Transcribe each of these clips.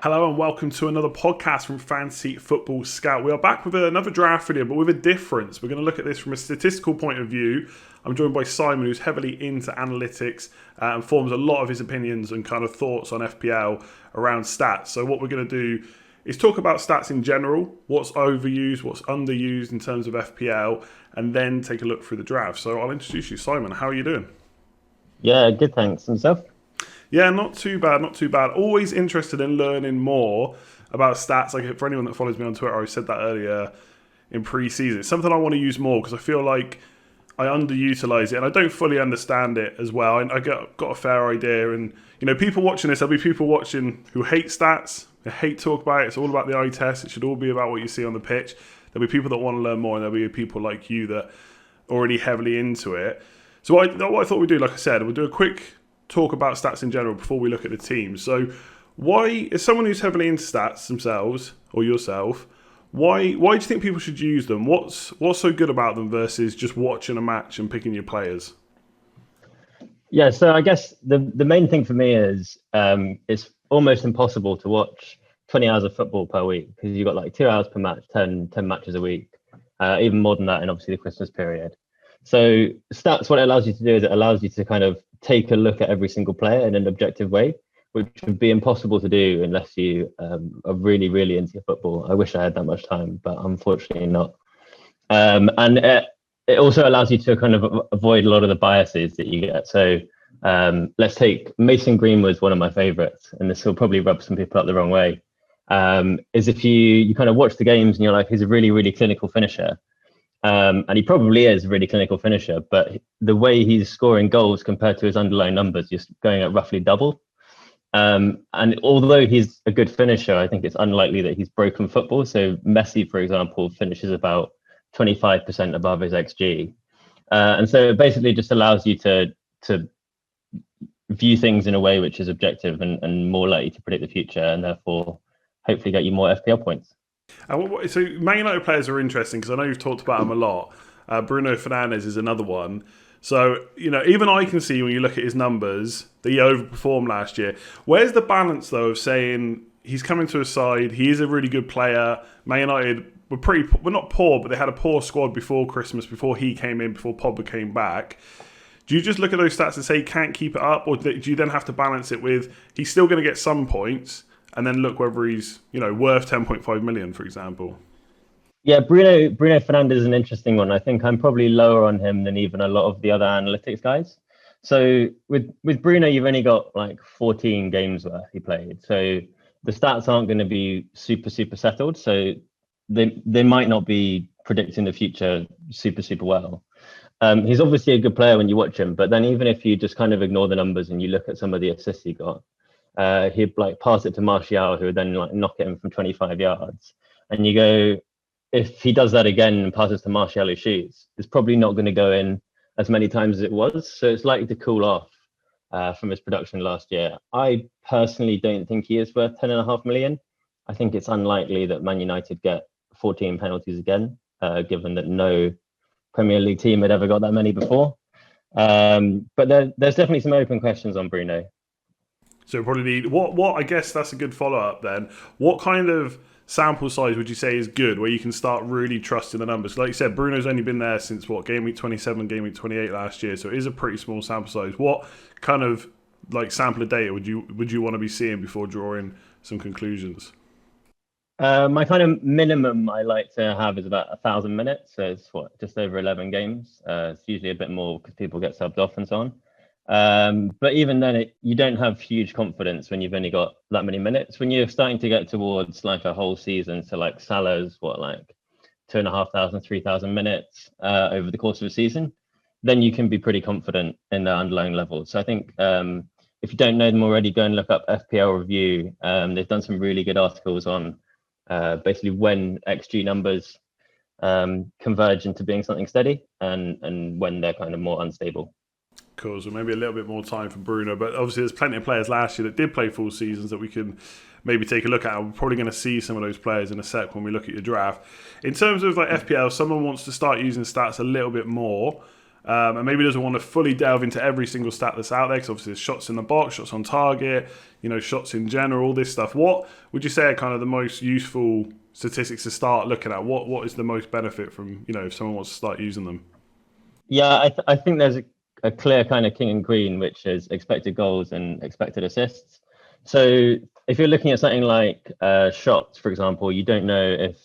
Hello and welcome to another podcast from Fantasy Football Scout. We are back with another draft video, but with a difference. We're going to look at this from a statistical point of view. I'm joined by Simon, who's heavily into analytics and forms a lot of his opinions and kind of thoughts on FPL around stats. So what we're going to do is talk about stats in general, what's overused, what's underused in terms of FPL, and then take a look through the draft. So I'll introduce you. Simon, how are you doing? Yeah, good, thanks. And yourself? Yeah, not too bad, not too bad. Always interested in learning more about stats. Like for anyone that follows me on Twitter, I said that earlier in pre-season. It's something I want to use more because I feel like I underutilize it and I don't fully understand it as well. I got a fair idea, and people watching this, there'll be people watching who hate stats, they hate talk about it. It's all about the eye test. It should all be about what you see on the pitch. There'll be people that want to learn more, and there'll be people like you that are already heavily into it. So what I thought we'd do, like I said, we'll do a quick talk about stats in general before we look at the teams. So why, as someone who's heavily into stats themselves, or yourself, why do you think people should use them? What's so good about them versus just watching a match and picking your players? Yeah, so I guess the main thing for me is it's almost impossible to watch 20 hours of football per week because you've got like 2 hours per match, 10 matches a week, even more than that in obviously the Christmas period. So stats, what it allows you to do is it allows you to kind of take a look at every single player in an objective way, which would be impossible to do unless you are really, really into your football. I wish I had that much time, but unfortunately not. And it also allows you to kind of avoid a lot of the biases that you get. So let's take Mason Greenwood's one of my favorites, and this will probably rub some people up the wrong way, is if you kind of watch the games and you're like, he's a really, really clinical finisher. And he probably is a really clinical finisher, but the way he's scoring goals compared to his underlying numbers, just going at roughly double. And although he's a good finisher, I think it's unlikely that he's broken football. So Messi, for example, finishes about 25% above his XG. And so it basically just allows you to view things in a way which is objective and more likely to predict the future, and therefore hopefully get you more FPL points. So Man United players are interesting because I know you've talked about them a lot. Bruno Fernandes is another one. So, even I can see when you look at his numbers that he overperformed last year. Where's the balance, though, of saying he's coming to a side, he is a really good player. Man United were not poor, but they had a poor squad before Christmas, before he came in, before Pogba came back. Do you just look at those stats and say he can't keep it up? Or do you then have to balance it with he's still going to get some points and then look whether he's worth 10.5 million, for example? Yeah, Bruno Fernandes is an interesting one. I think I'm probably lower on him than even a lot of the other analytics guys. So with Bruno, you've only got like 14 games worth he played. So the stats aren't going to be super settled. So they might not be predicting the future super well. He's obviously a good player when you watch him, but then even if you just kind of ignore the numbers and you look at some of the assists he got, he'd like pass it to Martial, who would then like knock it in from 25 yards. And you go, if he does that again and passes to Martial who shoots, it's probably not going to go in as many times as it was. So it's likely to cool off from his production last year. I personally don't think he is worth 10.5 million. I think it's unlikely that Man United get 14 penalties again, given that no Premier League team had ever got that many before. But there's definitely some open questions on Bruno. So probably need what I guess that's a good follow-up then. What kind of sample size would you say is good where you can start really trusting the numbers? Like you said, Bruno's only been there since Gameweek 27, Gameweek 28 last year, so it is a pretty small sample size. What kind of like sample of data would you want to be seeing before drawing some conclusions? My kind of minimum I like to have is about 1,000 minutes. So it's just over 11 games. It's usually a bit more because people get subbed off and so on. But even then, you don't have huge confidence when you've only got that many minutes. When you're starting to get towards like a whole season, so like Salah's 2,500, 3,000 minutes over the course of a season, then you can be pretty confident in the underlying levels. So I think if you don't know them already, go and look up FPL Review. They've done some really good articles on basically when XG numbers converge into being something steady and when they're kind of more unstable. Cool, so maybe a little bit more time for Bruno, but obviously there's plenty of players last year that did play full seasons that we can maybe take a look at. We're probably going to see some of those players in a sec when we look at your draft. In terms of like FPL, someone wants to start using stats a little bit more. and maybe doesn't want to fully delve into every single stat that's out there, because obviously there's shots in the box, shots on target, shots in general, all this stuff. What would you say are kind of the most useful statistics to start looking at? What is the most benefit from, if someone wants to start using them? Yeah, I think there's a clear kind of king and queen, which is expected goals and expected assists. So if you're looking at something like shots, for example, you don't know if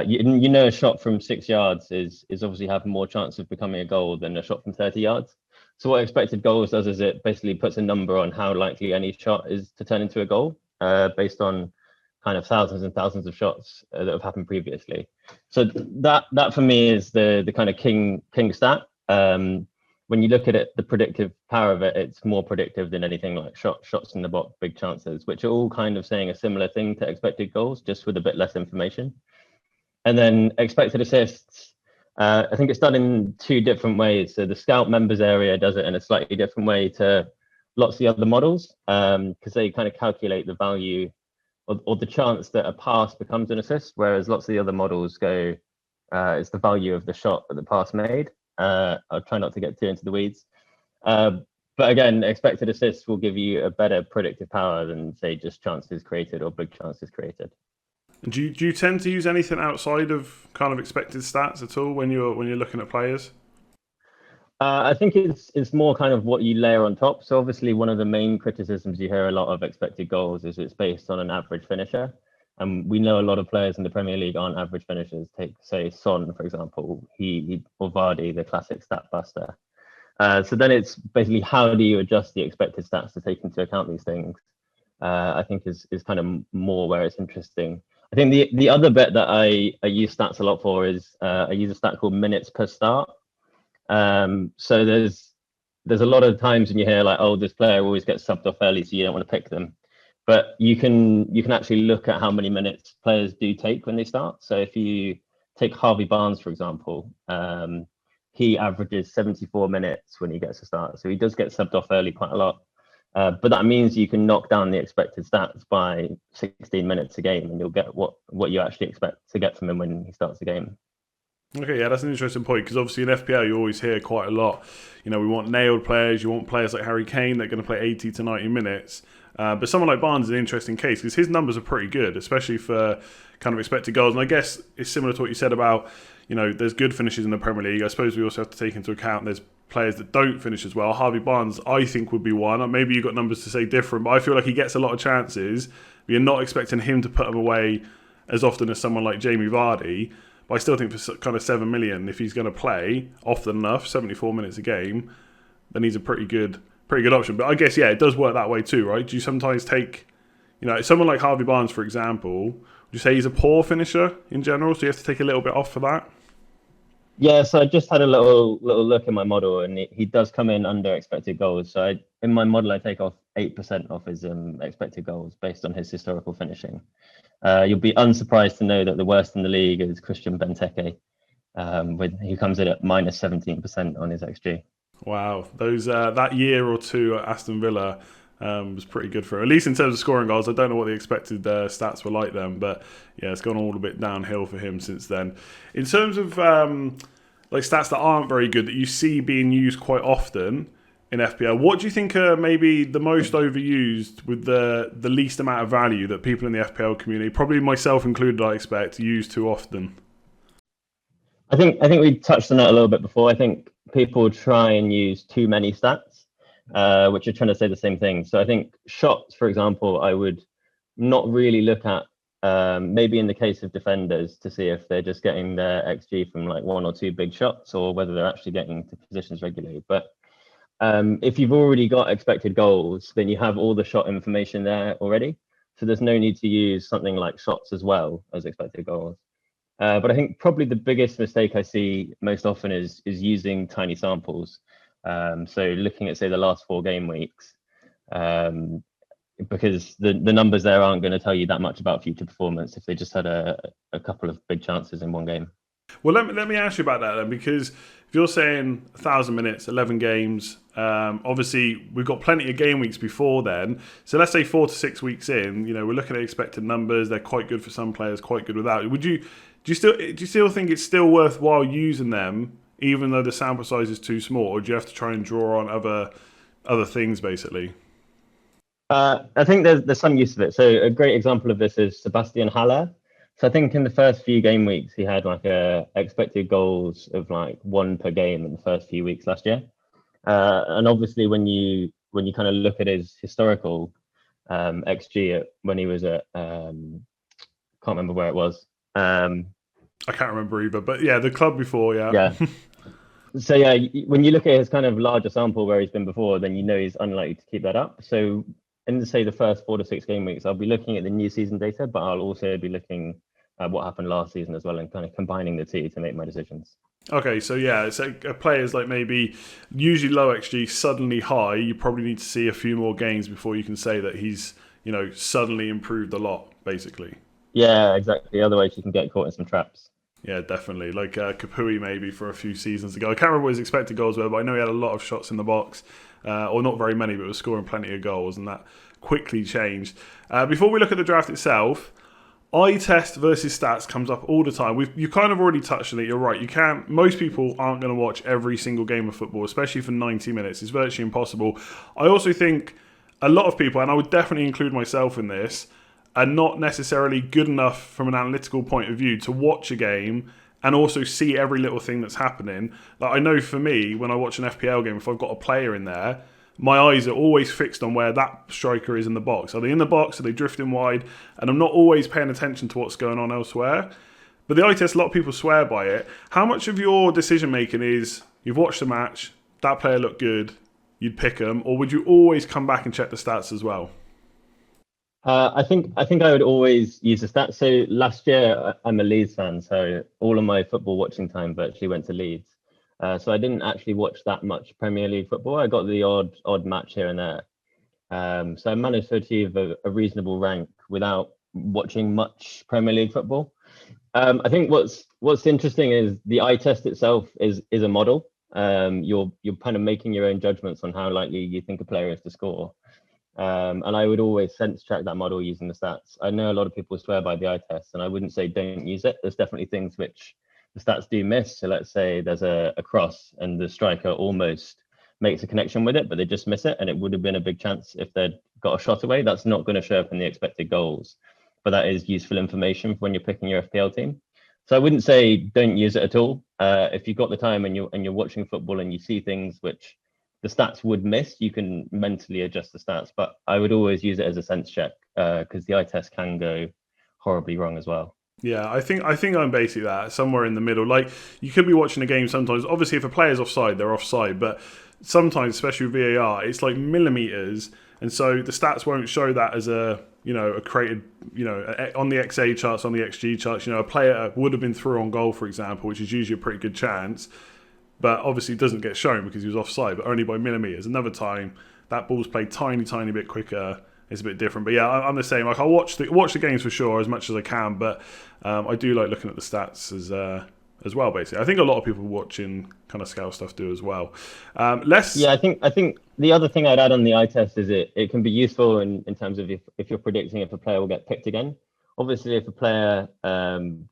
you know a shot from 6 yards is obviously have more chance of becoming a goal than a shot from 30 yards. So what expected goals does is it basically puts a number on how likely any shot is to turn into a goal, based on kind of thousands and thousands of shots that have happened previously. So that for me is the kind of king stat. When you look at it, the predictive power of it, it's more predictive than anything like shots in the box, big chances, which are all kind of saying a similar thing to expected goals, just with a bit less information. And then expected assists, I think it's done in 2 different ways. So the Scout members area does it in a slightly different way to lots of the other models, because they kind of calculate the value or the chance that a pass becomes an assist, whereas lots of the other models go, it's the value of the shot that the pass made. I'll try not to get too into the weeds. But again, expected assists will give you a better predictive power than, say, just chances created or big chances created. Do you tend to use anything outside of kind of expected stats at all when you're looking at players? I think it's more kind of what you layer on top. So obviously one of the main criticisms you hear a lot of expected goals is it's based on an average finisher. And we know a lot of players in the Premier League aren't average finishers. Take, say, Son, for example, or Vardy, the classic stat buster. So then it's basically how do you adjust the expected stats to take into account these things? I think is kind of more where it's interesting. I think the other bit that I use stats a lot for is I use a stat called minutes per start. So there's a lot of times when you hear like, oh, this player always gets subbed off early, so you don't want to pick them. But you can actually look at how many minutes players do take when they start. So if you take Harvey Barnes, for example, he averages 74 minutes when he gets a start. So he does get subbed off early quite a lot. But that means you can knock down the expected stats by 16 minutes a game, and you'll get what you actually expect to get from him when he starts the game. Okay, yeah, that's an interesting point, because obviously in FPL you always hear quite a lot. We want nailed players, you want players like Harry Kane that are going to play 80 to 90 minutes. But someone like Barnes is an interesting case because his numbers are pretty good, especially for kind of expected goals. And I guess it's similar to what you said about, there's good finishes in the Premier League. I suppose we also have to take into account there's players that don't finish as well. Harvey Barnes, I think, would be one. Maybe you've got numbers to say different, but I feel like he gets a lot of chances. You're not expecting him to put them away as often as someone like Jamie Vardy. But I still think for kind of 7 million, if he's going to play often enough, 74 minutes a game, then he's a pretty good option. But I guess, yeah, it does work that way too, right? Do you sometimes take, someone like Harvey Barnes, for example, would you say he's a poor finisher in general? So you have to take a little bit off for that? Yeah, so I just had a little look in my model, and he does come in under expected goals. So in my model, I take off 8% off his expected goals based on his historical finishing. You'll be unsurprised to know that the worst in the league is Christian Benteke, he comes in at minus 17% on his XG. Wow, those that year or two at Aston Villa was pretty good for him, at least in terms of scoring goals. I don't know what the expected stats were like then, but yeah, it's gone all a bit downhill for him since then. In terms of like stats that aren't very good that you see being used quite often in FPL, what do you think are maybe the most overused with the least amount of value that people in the FPL community, probably myself included, I expect, use too often? I think we touched on that a little bit before. I think people try and use too many stats, which are trying to say the same thing. So I think shots, for example, I would not really look at, maybe in the case of defenders, to see if they're just getting their XG from like 1 or 2 big shots or whether they're actually getting to positions regularly. But if you've already got expected goals, then you have all the shot information there already. So there's no need to use something like shots as well as expected goals. But I think probably the biggest mistake I see most often is using tiny samples. So looking at, say, the last 4 game weeks, because the numbers there aren't going to tell you that much about future performance if they just had a couple of big chances in one game. Well, let me ask you about that then, because if you're saying 1,000 minutes, 11 games, obviously we've got plenty of game weeks before then. So let's say 4 to 6 weeks in, we're looking at expected numbers. They're quite good for some players, quite good without. Do you still think it's still worthwhile using them even though the sample size is too small, or do you have to try and draw on other things basically? I think there's some use of it. So a great example of this is Sebastian Haller. So I think in the first few game weeks he had like a expected goals of like 1 per game in the first few weeks last year. And obviously when you kind of look at his historical XG when he was at can't remember where it was. I can't remember either, but yeah, the club before, yeah. Yeah. So yeah, when you look at his kind of larger sample where he's been before, then you know he's unlikely to keep that up. So in say the first 4 to 6 game weeks, I'll be looking at the new season data, but I'll also be looking at what happened last season as well and kind of combining the two to make my decisions. Okay, so yeah, it's like a player's like maybe usually low XG, suddenly high. You probably need to see a few more games before you can say that he's, suddenly improved a lot, basically. Yeah, exactly. Otherwise, you can get caught in some traps. Yeah, definitely. Like Kapui maybe for a few seasons ago. I can't remember what his expected goals were, but I know he had a lot of shots in the box, or not very many, but was scoring plenty of goals, and that quickly changed. Before we look at the draft itself, eye test versus stats comes up all the time. You kind of already touched on it. You're right. Most people aren't going to watch every single game of football, especially for 90 minutes. It's virtually impossible. I also think a lot of people, and I would definitely include myself in this, are not necessarily good enough from an analytical point of view to watch a game and also see every little thing that's happening. Like I know for me, when I watch an FPL game, if I've got a player in there, my eyes are always fixed on where that striker is in the box. Are they in the box? Are they drifting wide? And I'm not always paying attention to what's going on elsewhere. But the eye test, a lot of people swear by it. How much of your decision making is you've watched the match, that player looked good, you'd pick them, or would you always come back and check the stats as well? I think I would always use the stats. So last year, I'm a Leeds fan, so all of my football watching time virtually went to Leeds. So I didn't actually watch that much Premier League football. I got the odd match here and there. So I managed to achieve a reasonable rank without watching much Premier League football. I think what's interesting is the eye test itself is a model. You're kind of making your own judgments on how likely you think a player is to score. And I would always sense check that model using the stats. I know a lot of people swear by the eye test, and I wouldn't say don't use it. There's definitely things which the stats do miss. So let's say there's a cross and the striker almost makes a connection with it, but they just miss it, and it would have been a big chance if they'd got a shot away. That's not going to show up in the expected goals, but that is useful information for when you're picking your FPL team. So I wouldn't say don't use it at all. If you've got the time and you're watching football and you see things which the stats would miss, you can mentally adjust the stats, but I would always use it as a sense check because the eye test can go horribly wrong as well. Yeah, I think I'm basically that, somewhere in the middle. Like, you could be watching a game sometimes. Obviously, if a player's offside, they're offside. But sometimes, especially with VAR, it's like millimeters. And so the stats won't show that as a created, on the XA charts, on the XG charts. A player would have been through on goal, for example, which is usually a pretty good chance. But obviously it doesn't get shown because he was offside, but only by millimeters. Another time, that ball's played tiny bit quicker. It's a bit different. But yeah, I'm the same. Like, I'll watch the games for sure as much as I can, but I do like looking at the stats as well, basically. I think a lot of people watching kind of scout stuff do as well. Yeah, I think the other thing I'd add on the eye test is it can be useful in terms of if you're predicting if a player will get picked again. Obviously, if a player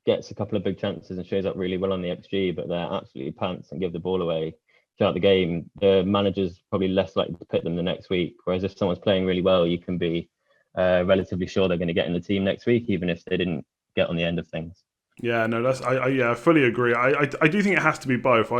gets a couple of big chances and shows up really well on the XG, but they're absolutely pants and give the ball away throughout the game, the manager's probably less likely to pick them the next week. Whereas if someone's playing really well, you can be relatively sure they're going to get in the team next week, even if they didn't get on the end of things. Yeah, no, I fully agree. I do think it has to be both.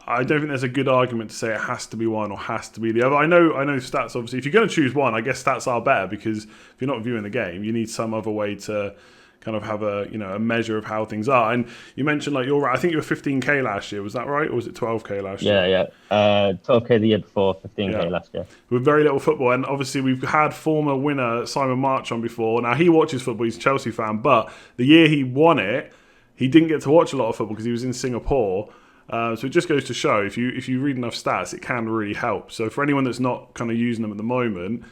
I don't think there's a good argument to say it has to be one or has to be the other. I know stats, obviously, if you're going to choose one, I guess stats are better because if you're not viewing the game, you need some other way to kind of have a measure of how things are. And you mentioned, like, I think you were 15k last year, was that right? Or was it 12k last year? Yeah. 12k the year before, 15k last year. With very little football. And obviously we've had former winner Simon March on before. Now, he watches football, he's a Chelsea fan, but the year he won it, he didn't get to watch a lot of football because he was in Singapore. So it just goes to show if you read enough stats, it can really help. So for anyone that's not kind of using them at the moment,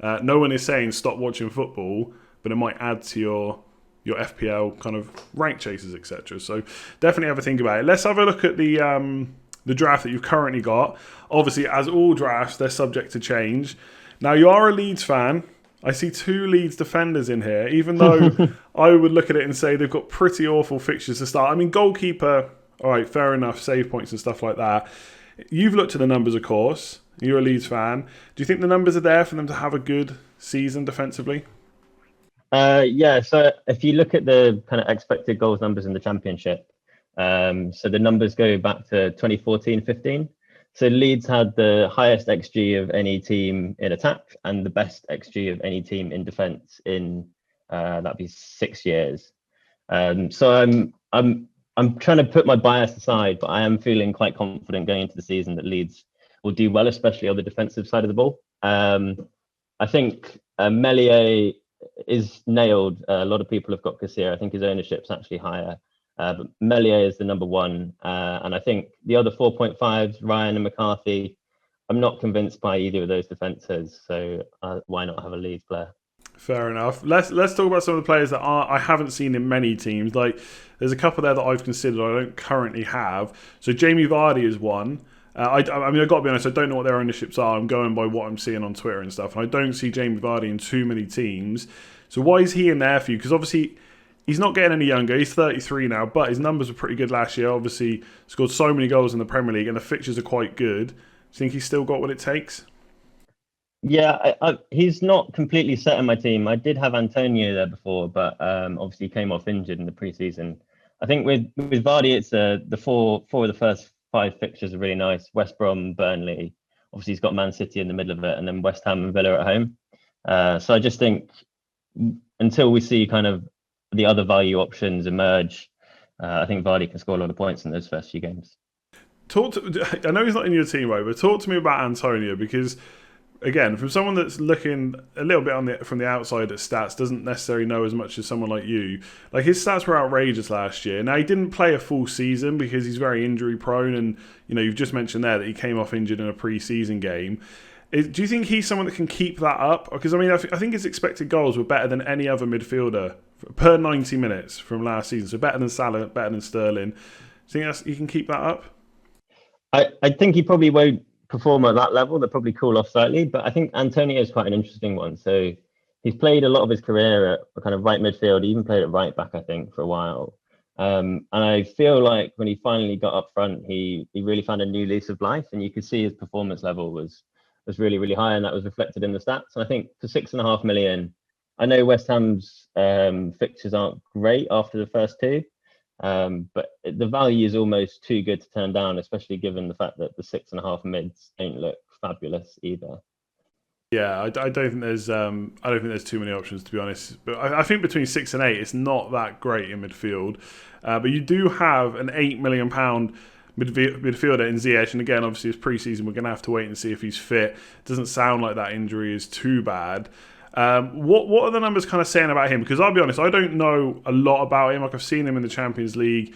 no one is saying stop watching football, but it might add to your FPL kind of rank chases, etc. So definitely have a think about it. Let's have a look at the draft that you've currently got. Obviously, as all drafts, they're subject to change. Now, you are a Leeds fan. I see 2 Leeds defenders in here, even though I would look at it and say they've got pretty awful fixtures to start. I mean, goalkeeper, All right, fair enough. Save points and stuff like that. You've looked at the numbers, of course. You're a Leeds fan. Do you think the numbers are there for them to have a good season defensively? Yeah, so if you look at the kind of expected goals numbers in the championship, so the numbers go back to 2014-15. So Leeds had the highest XG of any team in attack and the best XG of any team in defence in that'd be 6 years. So I'm trying to put my bias aside, but I am feeling quite confident going into the season that Leeds will do well, especially on the defensive side of the ball. I think Meslier is nailed. A lot of people have got Kassir. I think his ownership's actually higher. But Meslier is the number one. And I think the other 4.5s, Ryan and McCarthy, I'm not convinced by either of those defences. So why not have a Leeds player? Fair enough. Let's talk about some of the players that I haven't seen in many teams. Like there's a couple there that I've considered I don't currently have. So Jamie Vardy is one. I mean, I've got to be honest, I don't know what their ownerships are. I'm going by what I'm seeing on Twitter and stuff. And I don't see Jamie Vardy in too many teams. So why is he in there for you? Because obviously he's not getting any younger. He's 33 now, but his numbers were pretty good last year. Obviously scored so many goals in the Premier League and the fixtures are quite good. Do you think he's still got what it takes? Yeah, he's not completely set in my team. I did have Antonio there before, but obviously he came off injured in the pre-season. I think with Vardy, it's the four of the first five fixtures are really nice. West Brom, Burnley. Obviously, he's got Man City in the middle of it, and then West Ham and Villa at home. So I just think until we see kind of the other value options emerge, I think Vardy can score a lot of points in those first few games. I know he's not in your team, right? But talk to me about Antonio because again, from someone that's looking a little bit from the outside at stats, doesn't necessarily know as much as someone like you. Like his stats were outrageous last year. Now he didn't play a full season because he's very injury prone, and you've just mentioned there that he came off injured in a pre-season game. Do you think he's someone that can keep that up? Because I mean, I think his expected goals were better than any other midfielder per 90 minutes from last season. So better than Salah, better than Sterling. Do you think he can keep that up? I think he probably won't perform at that level. They'll probably cool off slightly, but I think Antonio is quite an interesting one. So he's played a lot of his career at kind of right midfield. He even played at right back, I think, for a while. And I feel like when he finally got up front, he really found a new lease of life, and you could see his performance level was really, really high, and that was reflected in the stats. And I think for 6.5 million, I know West Ham's fixtures aren't great after the first two, but the value is almost too good to turn down, especially given the fact that the 6.5 mids don't look fabulous either. Yeah, I don't think there's too many options, to be honest. But I think between 6 and 8, it's not that great in midfield. But you do have an £8 million midfielder in Ziyech, and again, obviously, it's pre-season. We're going to have to wait and see if he's fit. Doesn't sound like that injury is too bad. What are the numbers kind of saying about him? Because I'll be honest, I don't know a lot about him. Like I've seen him in the Champions League,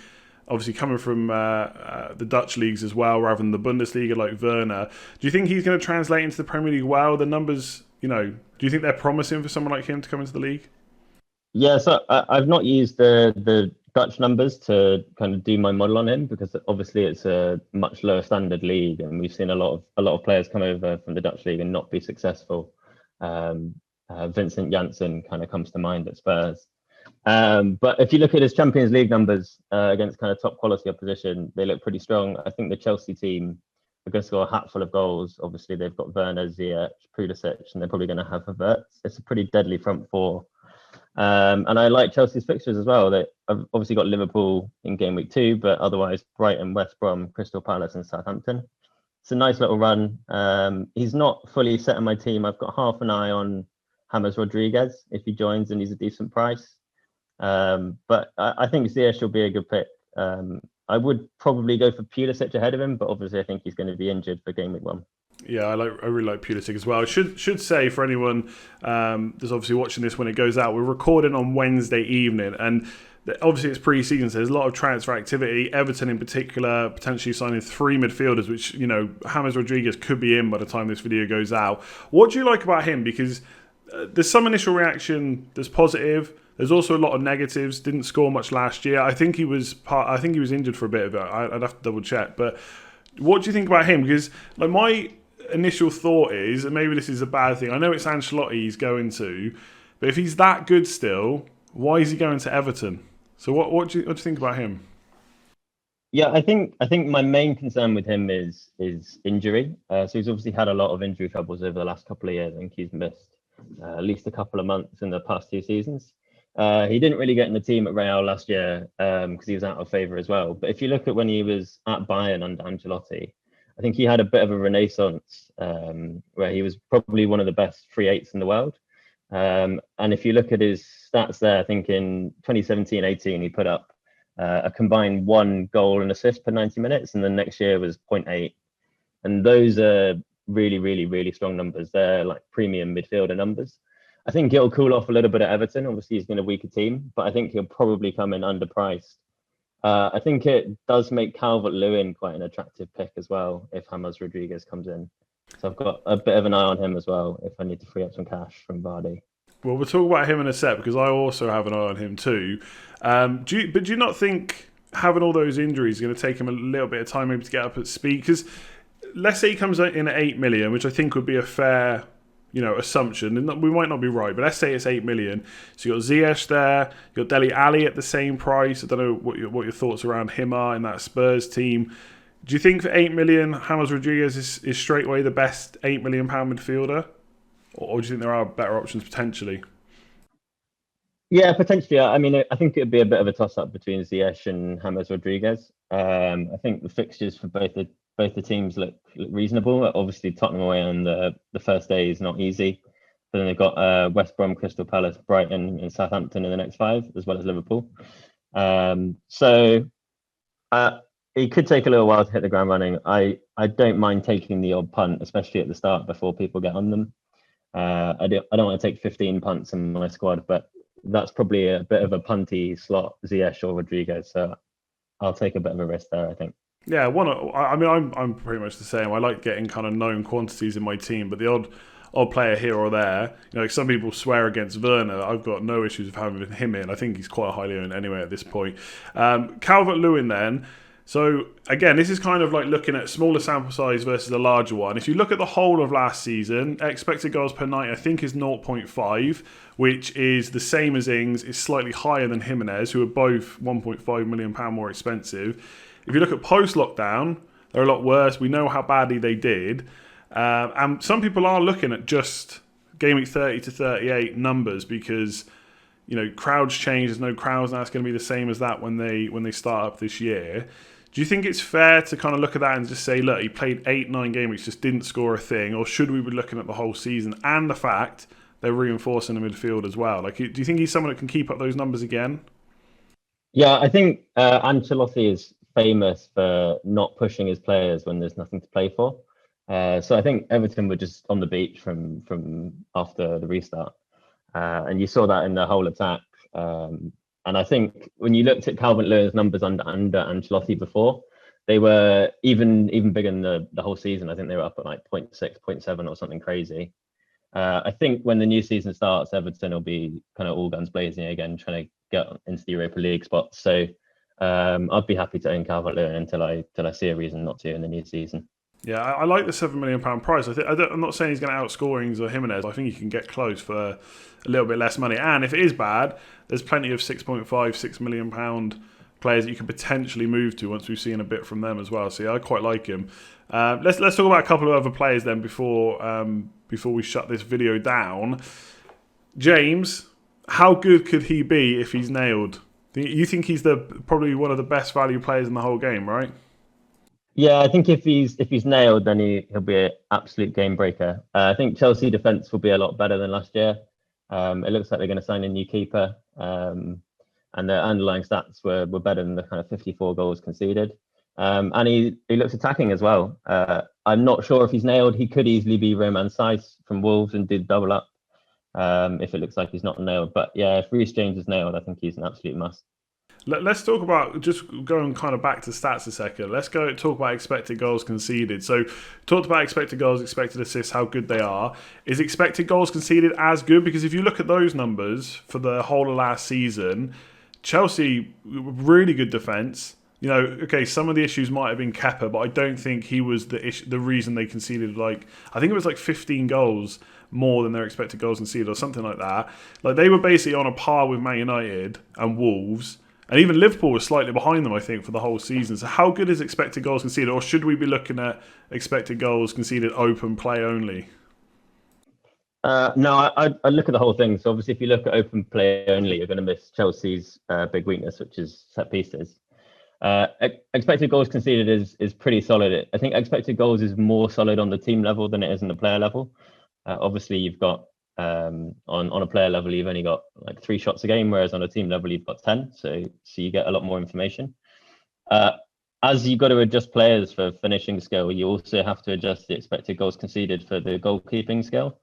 obviously coming from the Dutch leagues as well, rather than the Bundesliga like Werner. Do you think he's going to translate into the Premier League well? The numbers, do you think they're promising for someone like him to come into the league? Yeah, so I've not used the Dutch numbers to kind of do my model on him because obviously it's a much lower standard league, and we've seen a lot of players come over from the Dutch league and not be successful. Vincent Janssen kind of comes to mind at Spurs. But if you look at his Champions League numbers against kind of top quality opposition, they look pretty strong. I think the Chelsea team are going to score a hatful of goals. Obviously, they've got Werner, Ziyech, Pulisic, and they're probably going to have Havertz. It's a pretty deadly front four. And I like Chelsea's fixtures as well. They've obviously got Liverpool in game week 2, but otherwise Brighton, West Brom, Crystal Palace, and Southampton. It's a nice little run. He's not fully set on my team. I've got half an eye on James Rodriguez if he joins and he's a decent price. But I think Ziyech will be a good pick. I would probably go for Pulisic ahead of him, but obviously I think he's going to be injured for game week 1. Yeah, I really like Pulisic as well. I should say for anyone that's obviously watching this when it goes out, we're recording on Wednesday evening, and obviously it's pre-season, so there's a lot of transfer activity. Everton in particular potentially signing 3 midfielders, which James Rodriguez could be in by the time this video goes out. What do you like about him? Because there's some initial reaction that's positive. There's also a lot of negatives. Didn't score much last year. I think he was injured for a bit of it. I'd have to double check. But what do you think about him? Because like my initial thought is, and maybe this is a bad thing, I know it's Ancelotti he's going to, but if he's that good still, why is he going to Everton? So what do you think about him? Yeah, I think my main concern with him is injury. So he's obviously had a lot of injury troubles over the last couple of years. I think he's missed at least a couple of months in the past 2 seasons. He didn't really get in the team at Real last year because he was out of favour as well. But if you look at when he was at Bayern under Ancelotti, I think he had a bit of a renaissance where he was probably one of the best free eights in the world. And if you look at his stats there, I think in 2017-18 he put up a combined 1 goal and assist per 90 minutes, and then next year was zero 0.8. And those are really, really, really strong numbers. They're like premium midfielder numbers. I think it'll cool off a little bit at Everton. Obviously, he's been a weaker team, but I think he'll probably come in underpriced. I think it does make Calvert-Lewin quite an attractive pick as well if James Rodriguez comes in. So I've got a bit of an eye on him as well if I need to free up some cash from Vardy. Well, we'll talk about him in a sec because I also have an eye on him too. Do you not think having all those injuries is going to take him a little bit of time maybe to get up at speed? Because let's say he comes in at 8 million, which I think would be a fair, assumption. And we might not be right, but let's say it's 8 million. So you got Ziyech there, you got Dele Alli at the same price. I don't know what your thoughts around him are in that Spurs team. Do you think for 8 million, James Rodriguez is straight away the best £8 million midfielder? Or do you think there are better options potentially? Yeah, potentially. I mean, I think it'd be a bit of a toss-up between Ziyech and James Rodriguez. I think the fixtures for both the teams look reasonable. Obviously, Tottenham away on the first day is not easy. But then they've got West Brom, Crystal Palace, Brighton, and Southampton in the next 5, as well as Liverpool. So it could take a little while to hit the ground running. I don't mind taking the odd punt, especially at the start before people get on them. I don't want to take 15 punts in my squad, but that's probably a bit of a punty slot, Ziyech or Rodriguez. So I'll take a bit of a risk there, I think. Yeah, I'm pretty much the same. I like getting kind of known quantities in my team, but the odd player here or there, some people swear against Werner. I've got no issues with having him in. I think he's quite highly owned anyway at this point. Calvert-Lewin then. So again, this is kind of like looking at smaller sample size versus a larger one. If you look at the whole of last season, expected goals per night I think is 0.5, which is the same as Ings. It's slightly higher than Jimenez, who are both £1.5 million more expensive. If you look at post-lockdown, they're a lot worse. We know how badly they did. And some people are looking at just Gameweek 30 to 38 numbers because crowds change. There's no crowds now. It's going to be the same as that when they start up this year. Do you think it's fair to kind of look at that and just say, look, he played 8-9 game weeks, just didn't score a thing? Or should we be looking at the whole season and the fact they're reinforcing the midfield as well? Like, do you think he's someone that can keep up those numbers again? Yeah, I think Ancelotti is famous for not pushing his players when there's nothing to play for. So I think Everton were just on the beach from after the restart. And you saw that in the whole attack. And I think when you looked at Calvert-Lewin's numbers under Ancelotti before, they were even bigger than the whole season. I think they were up at like 0.6, 0.7 or something crazy. I think when the new season starts, Everton will be kind of all guns blazing again, trying to get into the Europa League spots. So I'd be happy to own Calvert-Lewin until I see a reason not to in the new season. Yeah, I like the £7 million price. I'm not saying he's going to outscore Ings or Jimenez. I think he can get close for a little bit less money. And if it is bad, there's plenty of £6.5 million players that you could potentially move to once we've seen a bit from them as well. So yeah, I quite like him. Let's talk about a couple of other players then before we shut this video down. James, how good could he be if he's nailed? You think he's probably one of the best value players in the whole game, right? Yeah, I think if he's nailed, then he'll be an absolute game breaker. I think Chelsea defence will be a lot better than last year. It looks like they're going to sign a new keeper, and their underlying stats were better than the kind of 54 goals conceded. And he looks attacking as well. I'm not sure if he's nailed. He could easily be Roman Saiss from Wolves and do the double up if it looks like he's not nailed. But yeah, if Reece James is nailed, I think he's an absolute must. Let's talk about, just going kind of back to stats a second. Let's go talk about expected goals conceded. So, talked about expected goals, expected assists, how good they are. Is expected goals conceded as good? Because if you look at those numbers for the whole of last season, Chelsea, really good defence. Okay, some of the issues might have been Kepa, but I don't think he was the reason they conceded, I think it was 15 goals more than their expected goals conceded or something like that. Like, they were basically on a par with Man United and Wolves. And even Liverpool was slightly behind them, I think, for the whole season. So how good is expected goals conceded? Or should we be looking at expected goals conceded open play only? No, I look at the whole thing. So obviously, if you look at open play only, you're going to miss Chelsea's big weakness, which is set pieces. Expected goals conceded is pretty solid. I think expected goals is more solid on the team level than it is on the player level. Obviously, you've got on a player level, you've only got like 3 shots a game, whereas on a team level, you've got 10. So you get a lot more information. As you've got to adjust players for finishing skill, you also have to adjust the expected goals conceded for the goalkeeping skill.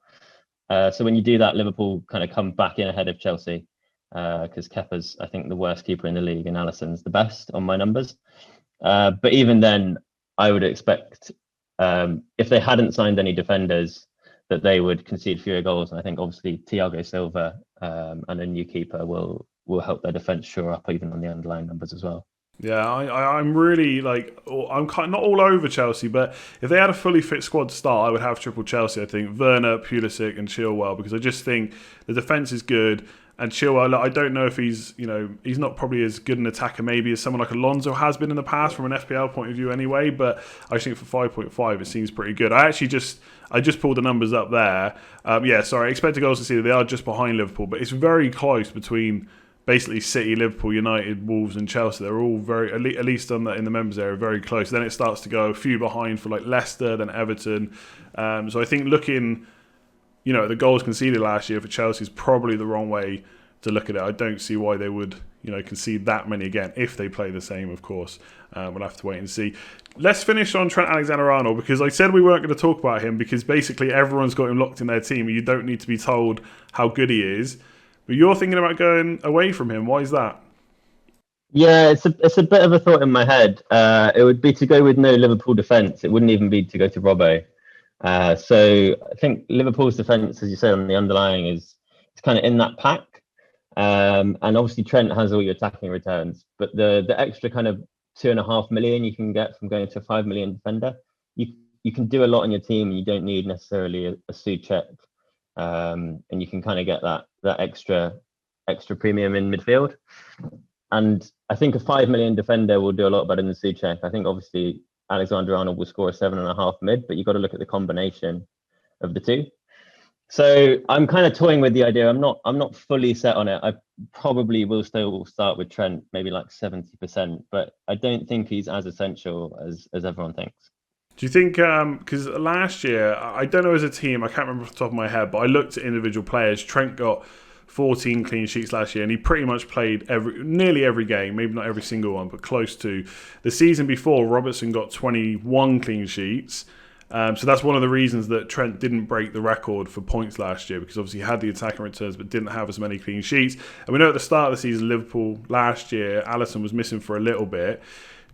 So when you do that, Liverpool kind of come back in ahead of Chelsea because Kepa's, I think, the worst keeper in the league and Alisson's the best on my numbers. But even then, I would expect if they hadn't signed any defenders that they would concede fewer goals. And I think obviously Thiago Silva and a new keeper will help their defence shore up even on the underlying numbers as well. Yeah, I'm really I'm kind of not all over Chelsea, but if they had a fully fit squad to start, I would have triple Chelsea. I think Werner, Pulisic, and Chilwell, because I just think the defense is good. And Chilwell, I don't know if he's not probably as good an attacker maybe as someone like Alonso has been in the past from an FPL point of view anyway. But I think for 5.5 it seems pretty good. I just pulled the numbers up there. Expected goals conceded, they are just behind Liverpool, but it's very close between basically City, Liverpool, United, Wolves and Chelsea. They're all very, at least in the members area, very close. Then it starts to go a few behind for like Leicester, then Everton. So I think looking, at the goals conceded last year for Chelsea is probably the wrong way to look at it. I don't see why they would, concede that many again if they play the same, of course. We'll have to wait and see. Let's finish on Trent Alexander-Arnold, because I said we weren't going to talk about him because basically everyone's got him locked in their team. You don't need to be told how good he is. But you're thinking about going away from him. Why is that? Yeah, it's a bit of a thought in my head. It would be to go with no Liverpool defence. It wouldn't even be to go to Robbo. So I think Liverpool's defence, as you said, on the underlying is kind of in that pack. And obviously Trent has all your attacking returns, but the extra kind of 2.5 million you can get from going to a 5 million defender, you can do a lot on your team and you don't need necessarily a Souček. And you can kind of get that extra premium in midfield. And I think a 5 million defender will do a lot better than Souček. I think obviously Alexander-Arnold will score a 7.5 mid, but you've got to look at the combination of the two. So I'm kind of toying with the idea. I'm not fully set on it. I probably will still start with Trent, maybe like 70%, but I don't think he's as essential as everyone thinks. Do you think, because last year, I don't know as a team, I can't remember off the top of my head, but I looked at individual players. Trent got 14 clean sheets last year, and he pretty much played nearly every game, maybe not every single one, but close to. The season before, Robertson got 21 clean sheets. So that's one of the reasons that Trent didn't break the record for points last year, because obviously he had the attacking returns but didn't have as many clean sheets. And we know at the start of the season, Liverpool last year, Alisson was missing for a little bit.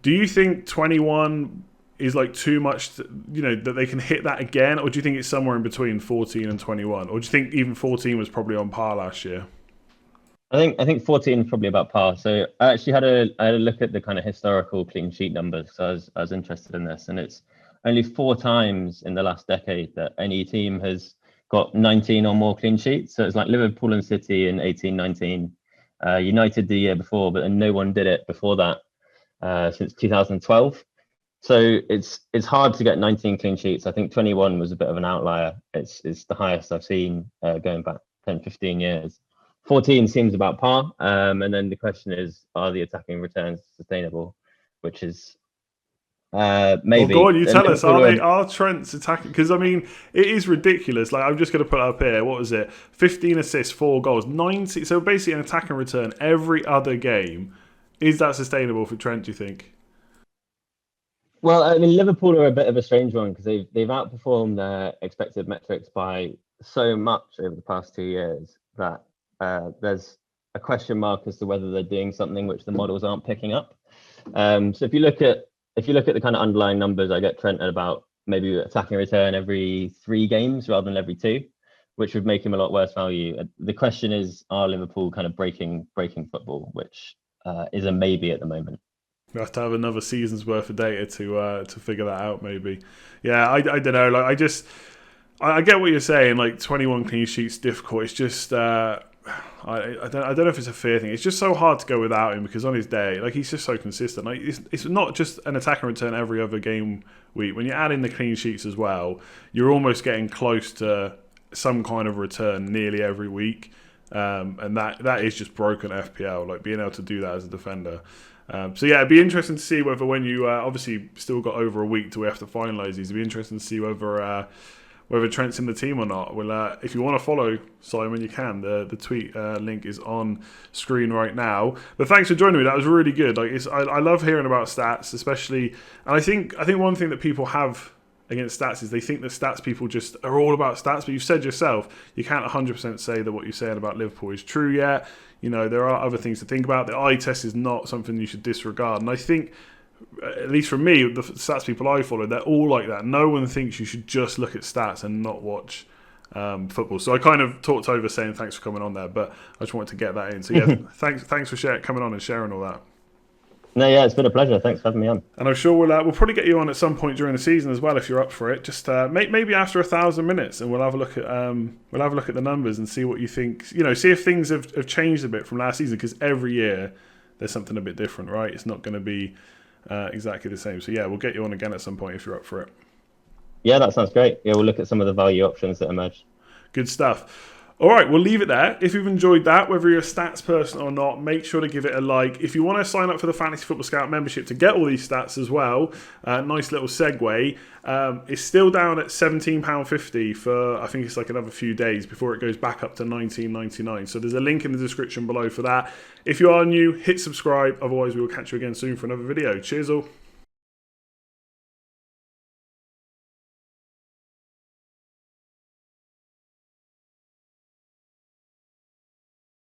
Do you think 21 is like too much, that they can hit that again? Or do you think it's somewhere in between 14 and 21? Or do you think even 14 was probably on par last year? I think 14 is probably about par. So I actually had a look at the kind of historical clean sheet numbers. So I was interested in this, and it's only 4 times in the last decade that any team has got 19 or more clean sheets. So it's like Liverpool and City in 18-19, United the year before, but then no one did it before that since 2012. So it's hard to get 19 clean sheets. I think 21 was a bit of an outlier. It's the highest I've seen going back 10, 15 years. 14 seems about par. And then the question is, are the attacking returns sustainable? Which is maybe. Well, go on, you tell us. Are Trent's attacking? Because I mean, it is ridiculous. Like, I'm just going to put it up here. What was it? 15 assists, 4 goals, 90. So basically, an attacking return every other game. Is that sustainable for Trent? Do you think? Well, I mean, Liverpool are a bit of a strange one because they've outperformed their expected metrics by so much over the past 2 years that there's a question mark as to whether they're doing something which the models aren't picking up. So if you look at the kind of underlying numbers, I get Trent at about maybe attacking return every 3 games rather than every 2, which would make him a lot worse value. The question is, are Liverpool kind of breaking football, which is a maybe at the moment. We have to have another season's worth of data to figure that out, maybe. Yeah, I don't know. Like, I get what you're saying. Like, 21 clean sheets difficult. It's just I don't know if it's a fear thing. It's just so hard to go without him because on his day, like he's just so consistent. Like it's not just an attack and return every other game week. When you add in the clean sheets as well, you're almost getting close to some kind of return nearly every week, and that is just broken FPL. Like being able to do that as a defender. So yeah, it'd be interesting to see whether when you obviously still got over a week till we have to finalise these. It'd be interesting to see whether Trent's in the team or not. Well, if you want to follow Simon, you can. The tweet link is on screen right now. But thanks for joining me. That was really good. Like I love hearing about stats, especially. And I think one thing that people have against stats is they think that stats people just are all about stats. But you've said yourself, you can't 100% say that what you're saying about Liverpool is true yet. You know, there are other things to think about. The eye test is not something you should disregard. And I think, at least for me, the stats people I follow, they're all like that. No one thinks you should just look at stats and not watch football. So I kind of talked over saying thanks for coming on there, but I just wanted to get that in. So yeah, thanks for coming on and sharing all that. No, yeah, it's been a pleasure. Thanks for having me on. And I'm sure we'll probably get you on at some point during the season as well if you're up for it. Just maybe after 1,000 minutes, and we'll have a look at the numbers and see what you think. You know, see if things have changed a bit from last season, because every year there's something a bit different, right? It's not going to be exactly the same. So yeah, we'll get you on again at some point if you're up for it. Yeah, that sounds great. Yeah, we'll look at some of the value options that emerge. Good stuff. All right, we'll leave it there. If you've enjoyed that, whether you're a stats person or not, make sure to give it a like. If you want to sign up for the Fantasy Football Scout membership to get all these stats as well, nice little segue. It's still down at £17.50 for, I think it's like another few days before it goes back up to $19.99. So there's a link in the description below for that. If you are new, hit subscribe. Otherwise, we will catch you again soon for another video. Cheers all.